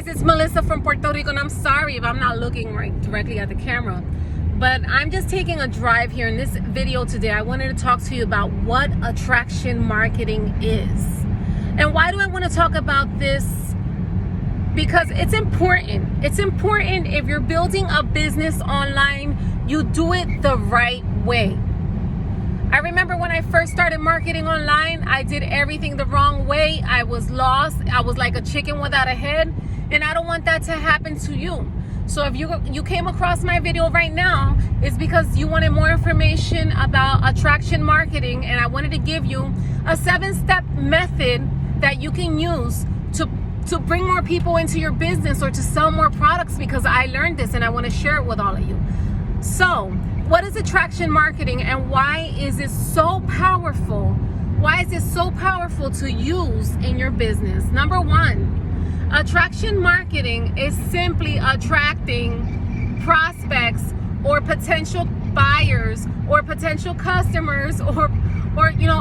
guys, it's Melissa from Puerto Rico, and I'm sorry if I'm not looking right directly at the camera, but I'm just taking a drive here in this video today. I wanted to talk to you about what attraction marketing is. And why do I want to talk about this? Because it's important. It's important if you're building a business online, you do it the right way. I remember when I first started marketing online, I did everything the wrong way. I was lost. I was like a chicken without a head, and I don't want that to happen to you. So if you came across my video right now, it's because you wanted more information about attraction marketing, and I wanted to give you a 7-step method that you can use to bring more people into your business or to sell more products, because I learned this and I want to share it with all of you. So what is attraction marketing, and why is it so powerful? Why is it so powerful to use in your business? Number one, attraction marketing is simply attracting prospects or potential buyers or potential customers or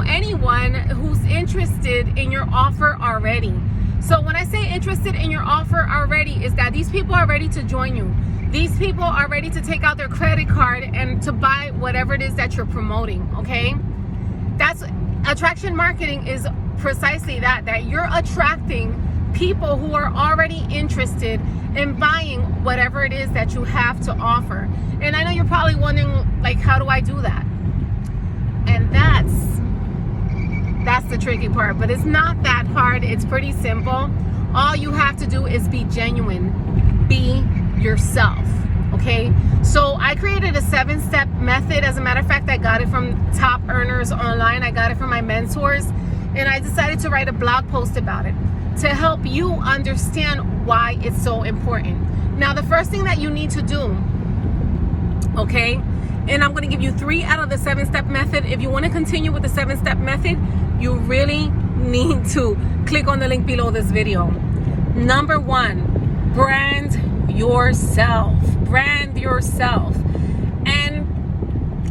anyone who's interested in your offer already. So when I say interested in your offer already, is that these people are ready to join you. These people are ready to take out their credit card and to buy whatever it is that you're promoting, okay? That's attraction marketing, is precisely that you're attracting people who are already interested in buying whatever it is that you have to offer. And I know you're probably wondering, like, how do I do that? And that's the tricky part, but it's not that hard. It's pretty simple. All you have to do is be genuine. Be yourself. Okay, so I created a 7-step method. As a matter of fact, I got it from top earners online. I got it from my mentors, and I decided to write a blog post about it to help you understand why it's so important. Now, the first thing that you need to do, okay, and I'm going to give you 3 out of the 7-step method. If you want to continue with the 7-step method, you really need to click on the link below this video. Number 1, brand yourself. Brand yourself. And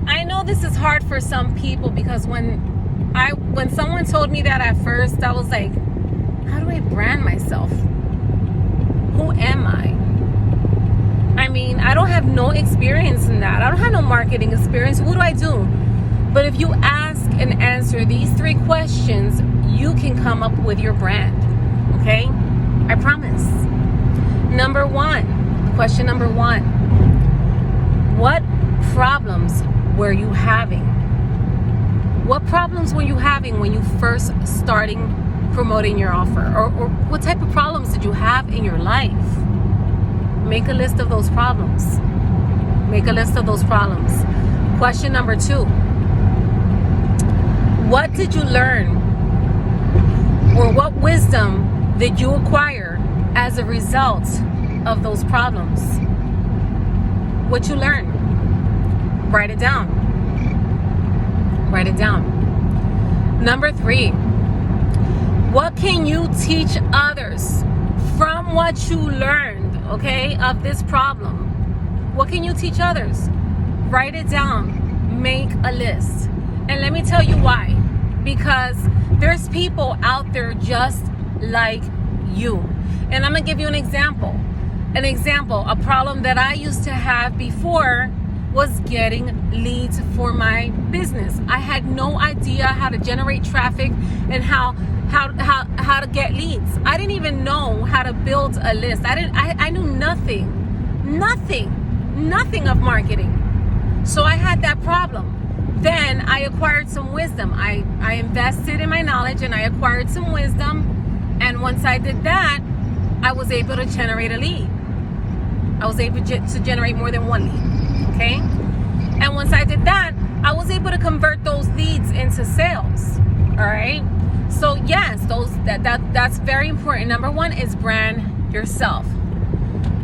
I know this is hard for some people, because when someone told me that at first, I was like, how do I brand myself? Who am I? I mean, I don't have no experience in that. I don't have no marketing experience. What do I do? But if you ask and answer these 3 questions, you can come up with your brand. Okay? I promise. Number 1, question number 1. What problems were you having? What problems were you having when you first starting promoting your offer? Or what type of problems did you have in your life? Make a list of those problems. Make a list of those problems. Question number 2. What did you learn? Or what wisdom did you acquire as a result of those problems? What you learned? Write it down. Write it down. Number 3, what can you teach others from what you learned, okay, of this problem? What can you teach others? Write it down. Make a list. And let me tell you why. Because there's people out there just like you. And I'm going to give you an example. A problem that I used to have before was getting leads for my business. I had no idea how to generate traffic and how to get leads. I didn't even know how to build a list. I knew nothing of marketing. So I had that problem. Then I acquired some wisdom. I invested in my knowledge and I acquired some wisdom. And once I did that, I was able to generate a lead. I was able to generate more than 1 lead. Okay? And once I did that, I was able to convert those leads into sales. All right? So yes, that's very important. Number 1 is brand yourself.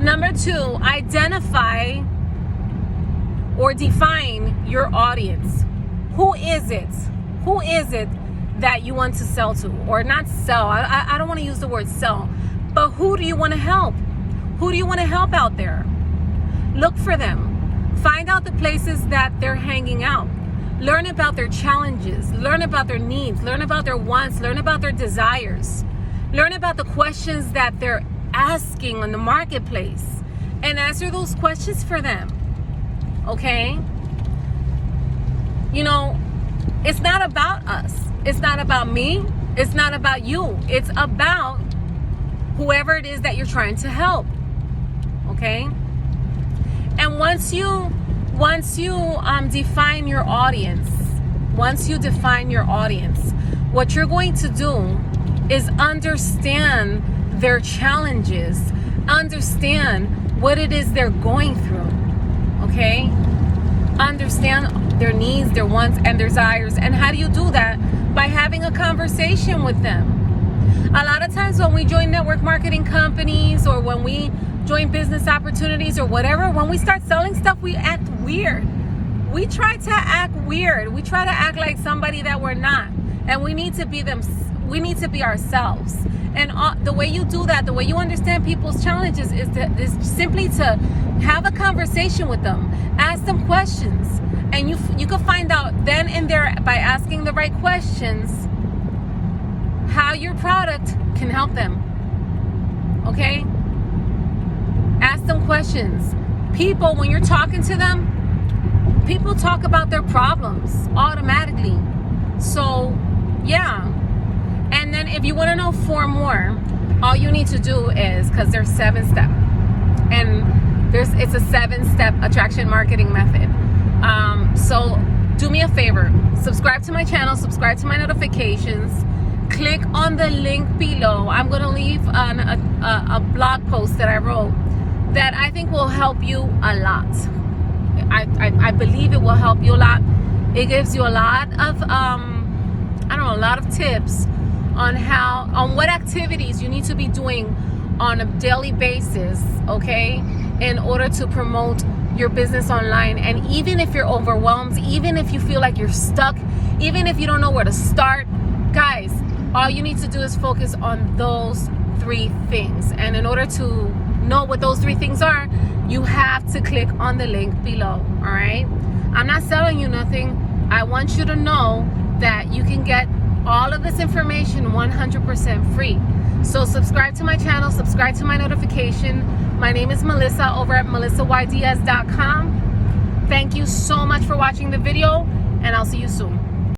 Number 2, identify or define your audience. Who is it? Who is it that you want to sell to? Or not sell. I don't want to use the word sell. But who do you want to help? Who do you want to help out there? Look for them. Find out the places that they're hanging out. Learn about their challenges. Learn about their needs. Learn about their wants. Learn about their desires. Learn about the questions that they're asking on the marketplace and answer those questions for them. Okay? You know, it's not about us. It's not about me. It's not about you. It's about whoever it is that you're trying to help. Okay? And once you define your audience, what you're going to do is understand their challenges, understand what it is they're going through. Okay? Understand their needs, their wants, and their desires. And how do you do that? By having a conversation with them. A lot of times when we join network marketing companies, or when we join business opportunities or whatever, when we start selling stuff, we act weird. We try to act weird. We try to act like somebody that we're not. And we need to be them. We need to be ourselves. And the way you do that, the way you understand people's challenges is simply to have a conversation with them. Ask them questions. And you can find out then and there, by asking the right questions, how your product can help them. Okay? Ask them questions. People, when you're talking to them, people talk about their problems automatically. So, yeah. And then if you want to know 4 more, all you need to do is, because there's 7 steps, and it's a 7-step attraction marketing method. So do me a favor, subscribe to my channel, subscribe to my notifications, click on the link below. I'm going to leave a blog post that I wrote that I think will help you a lot. I believe it will help you a lot. It gives you a lot of a lot of tips on what activities you need to be doing on a daily basis, okay, in order to promote your business online. And even if you're overwhelmed, even if you feel like you're stuck, even if you don't know where to start, guys, all you need to do is focus on those 3 things. And in order to know what those 3 things are, you have to click on the link below. All right? I'm not selling you nothing. I want you to know that you can get all of this information 100% free. So subscribe to my channel, subscribe to my notification. My name is Melissa over at melissayds.com. Thank you so much for watching the video, and I'll see you soon.